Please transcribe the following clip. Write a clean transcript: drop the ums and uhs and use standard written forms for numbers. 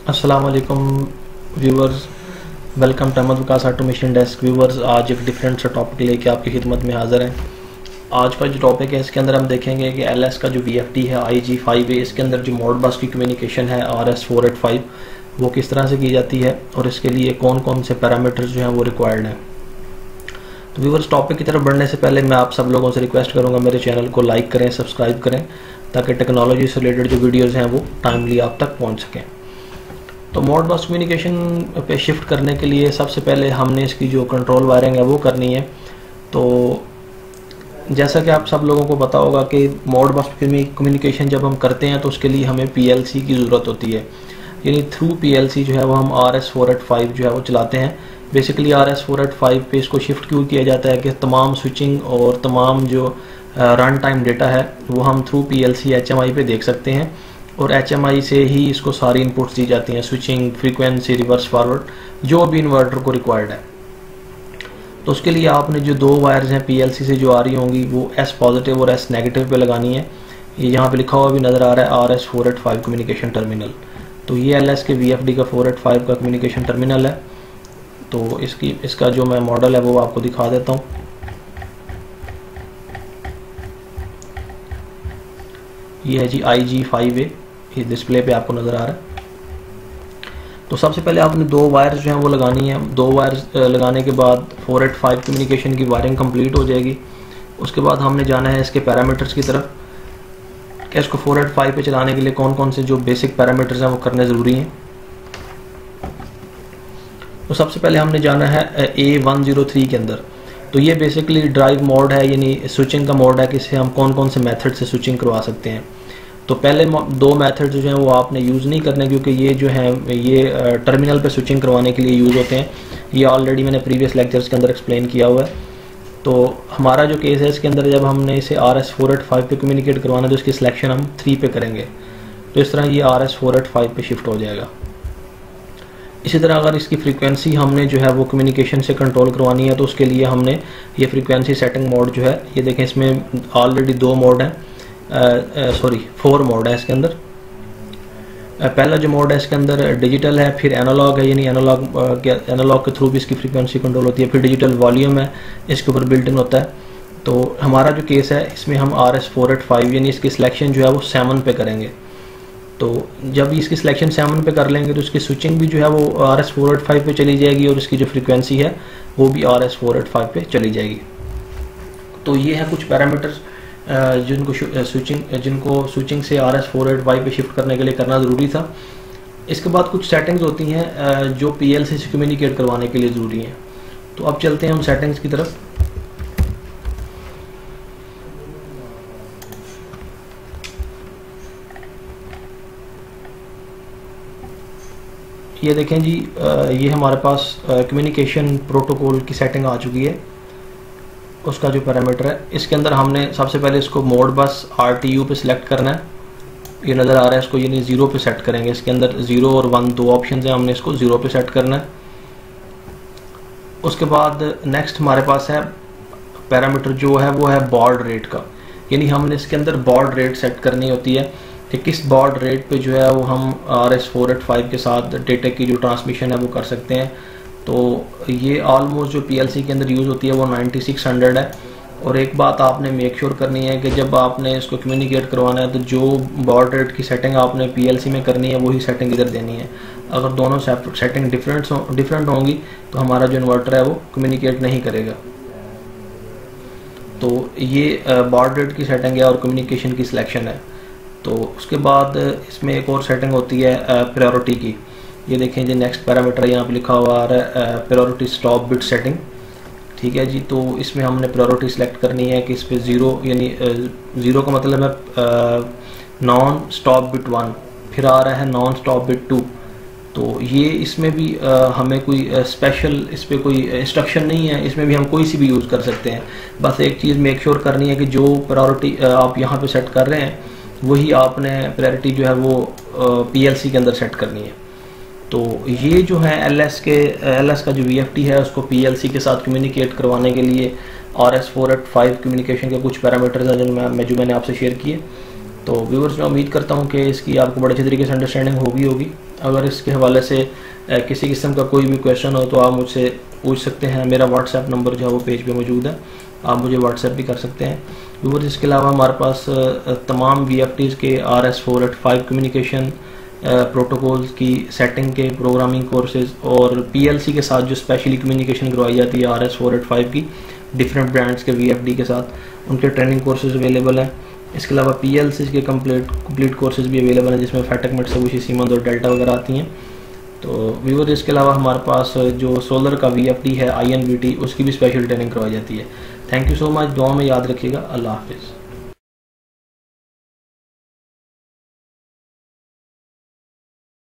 अस्सलाम वालेकुम viewers, welcome to Ahmad Vikas automation desk. Viewers, आज एक डिफरेंट सा टॉपिक लेके आपकी खिदमत में हाज़िर हैं। आज का जो टॉपिक है इसके अंदर हम देखेंगे कि एलएस का जो वीएफडी है IG5A, इसके अंदर जो मोड बस की कम्युनिकेशन है RS485 वो किस तरह से की जाती है और इसके लिए कौन कौन से पैरामीटर्स जो हैं वो रिक्वायर्ड हैं। तो व्यूवर्स, टॉपिक की तरफ बढ़ने से पहले मैं आप सब लोगों से रिक्वेस्ट करूँगा मेरे चैनल को लाइक करें, सब्सक्राइब करें, ताकि टेक्नोलॉजी से रिलेटेड जो वीडियोज़ हैं वो टाइमली आप तक पहुँच सकें। तो मोड बस कम्युनिकेशन पे शिफ्ट करने के लिए सबसे पहले हमने इसकी जो कंट्रोल वायरिंग है वो करनी है। तो जैसा कि आप सब लोगों को पता होगा कि मोड बस कम्युनिकेशन जब हम करते हैं तो उसके लिए हमें PLC की ज़रूरत होती है, यानी थ्रू PLC जो है वो हम RS485 जो है वो चलाते हैं। बेसिकली RS485 पे इसको शिफ्ट क्यों किया जाता है कि तमाम स्विचिंग और तमाम जो रन टाइम डेटा है वो हम थ्रू PLC HMI पे देख सकते हैं और HMI से ही इसको सारी इनपुट्स दी जाती हैं, स्विचिंग, फ्रीक्वेंसी, रिवर्स फॉरवर्ड, जो भी इन्वर्टर को रिक्वायर्ड है। तो उसके लिए आपने जो दो वायर्स हैं PLC से जो आ रही होंगी वो S पॉजिटिव और S नेगेटिव पे लगानी है। ये यहाँ पे लिखा हुआ भी नज़र आ रहा है RS485 कम्युनिकेशन टर्मिनल। तो ये LS के VFD का 485 का कम्युनिकेशन टर्मिनल है। तो इसका जो मैं मॉडल है वो आपको दिखा देता हूँ। ये है जी IG5A, इस डिस्प्ले पे आपको नज़र आ रहा है। तो सबसे पहले आपने दो वायर्स जो हैं वो लगानी है। दो वायर्स लगाने के बाद 485 कम्युनिकेशन की वायरिंग कंप्लीट हो जाएगी। उसके बाद हमने जाना है इसके पैरामीटर्स की तरफ कि इसको 485 पे चलाने के लिए कौन कौन से जो बेसिक पैरामीटर्स हैं वो करने ज़रूरी हैं। तो सबसे पहले हमने जाना है A103 के अंदर। तो ये बेसिकली ड्राइव मोड है, यानी स्विचिंग का मोड है कि इससे हम कौन कौन से मेथड से स्विचिंग करवा सकते हैं। तो पहले दो मेथड जो हैं वो आपने यूज़ नहीं करने, क्योंकि ये जो हैं ये टर्मिनल पे स्विचिंग करवाने के लिए यूज़ होते हैं। ये ऑलरेडी मैंने प्रीवियस लेक्चर्स के अंदर एक्सप्लेन किया हुआ है। तो हमारा जो केस है इसके अंदर जब हमने इसे RS485 पे कम्युनिकेट करवाना है तो इसकी सिलेक्शन हम 3 पे करेंगे। तो इस तरह ये RS485 पे शिफ्ट हो जाएगा। इसी तरह अगर इसकी फ्रीक्वेंसी हमने जो है वो कम्युनिकेशन से कंट्रोल करवानी है तो उसके लिए हमने ये फ्रीक्वेंसी सेटिंग मोड जो है, ये देखें इसमें ऑलरेडी 2 मोड हैं, 4 मोड है इसके अंदर। पहला जो मोड है इसके अंदर डिजिटल है, फिर एनालॉग है, यानी एनालॉग के थ्रू भी इसकी फ्रीक्वेंसी कंट्रोल होती है, फिर डिजिटल वॉल्यूम है, इसके ऊपर बिल्ट इन होता है। तो हमारा जो केस है इसमें हम RS485 यानी इसकी सिलेक्शन जो है वो 7 पे करेंगे। तो जब इसकी सिलेक्शन 7 पे कर लेंगे तो इसकी स्विचिंग भी जो है वो RS485 पे चली जाएगी और इसकी जो फ्रीक्वेंसी है वो भी RS485 पे चली जाएगी। तो ये है कुछ पैरामीटर्स जिनको स्विचिंग से RS485 पे शिफ्ट करने के लिए करना ज़रूरी था। इसके बाद कुछ सेटिंग्स होती हैं जो PLC से कम्युनिकेट करवाने के लिए ज़रूरी हैं। तो अब चलते हैं हम सेटिंग्स की तरफ। ये देखें जी, ये हमारे पास कम्युनिकेशन प्रोटोकॉल की सेटिंग आ चुकी है। उसका जो पैरामीटर है इसके अंदर हमने सबसे पहले इसको मोड बस RTU पे सिलेक्ट करना है। ये नज़र आ रहा है इसको, यानी 0 पे सेट करेंगे। इसके अंदर 0 और 1 दो ऑप्शन हैं, हमने इसको 0 पे सेट करना है। उसके बाद नेक्स्ट हमारे पास है पैरामीटर जो है वो है बॉड रेट का, यानी हमने इसके अंदर बॉड रेट सेट करनी होती है कि किस बॉड रेट पे जो है वो हम RS485 के साथ डेटा की जो ट्रांसमिशन है वो कर सकते हैं। तो ये ऑलमोस्ट जो PLC के अंदर यूज़ होती है वो 9600 है। और एक बात आपने मेक श्योर करनी है कि जब आपने इसको कम्युनिकेट करवाना है तो जो बॉड रेट की सेटिंग आपने PLC में करनी है वही सेटिंग इधर देनी है। अगर दोनों सेटिंग डिफरेंट होंगी तो हमारा जो इन्वर्टर है वो कम्युनिकेट नहीं करेगा। तो ये बॉड रेट की सेटिंग है और कम्युनिकेशन की सिलेक्शन है। तो उसके बाद इसमें एक और सेटिंग होती है प्रायोरिटी की। ये देखें जी, नेक्स्ट पैरामीटर यहाँ पे लिखा हुआ आ रहा है प्रायोरिटी स्टॉप बिट सेटिंग। ठीक है जी, तो इसमें हमने प्रायोरिटी सेलेक्ट करनी है कि इस पे 0, यानी 0 का मतलब है नॉन स्टॉप बिट 1, फिर आ रहा है नॉन स्टॉप बिट 2। तो ये इसमें भी हमें कोई स्पेशल इस पर कोई इंस्ट्रक्शन नहीं है, इसमें भी हम कोई सी भी यूज़ कर सकते हैं। बस एक चीज़ मेक श्योर करनी है कि जो प्रायोरिटी आप यहाँ पे सेट कर रहे हैं वही आपने प्रायोरिटी जो है वो PLC के अंदर सेट करनी है। तो ये जो है LS का जो VFD है उसको PLC के साथ कम्युनिकेट करवाने के लिए RS485 कम्युनिकेशन के कुछ पैरामीटर्स हैं जो मैंने आपसे शेयर किए। तो व्यूवर्स मैं उम्मीद करता हूँ कि इसकी आपको बड़े अच्छे तरीके से अंडरस्टैंडिंग होगी। अगर इसके हवाले से किसी किस्म का कोई भी क्वेश्चन हो तो आप मुझसे पूछ सकते हैं। मेरा व्हाट्सएप नंबर जो है वो पेज पे मौजूद है, आप मुझे व्हाट्सएप भी कर सकते हैं व्यूवर्स। इसके अलावा हमारे पास तमाम VFDs के RS485 कम्युनिकेशन प्रोटोकॉल्स की सेटिंग के प्रोग्रामिंग कोर्सेज और PLC के साथ जो स्पेशली कम्युनिकेशन करवाई जाती है RS485 की डिफरेंट ब्रांड्स के VFD के साथ, उनके ट्रेनिंग कोर्सेज अवेलेबल हैं। इसके अलावा PLC के कंप्लीट कोर्सेज भी अवेलेबल हैं जिसमें फैटक, मित्सुबिशी, सीमेंस और डेल्टा वगैरह आती हैं। तो व्यूअर इसके अलावा हमारे पास जो सोलर का VFD है INVT, उसकी भी स्पेशल ट्रेनिंग करवाई जाती है। थैंक यू सो मच, दुआ में याद रखिएगा। अल्लाह हाफिज़।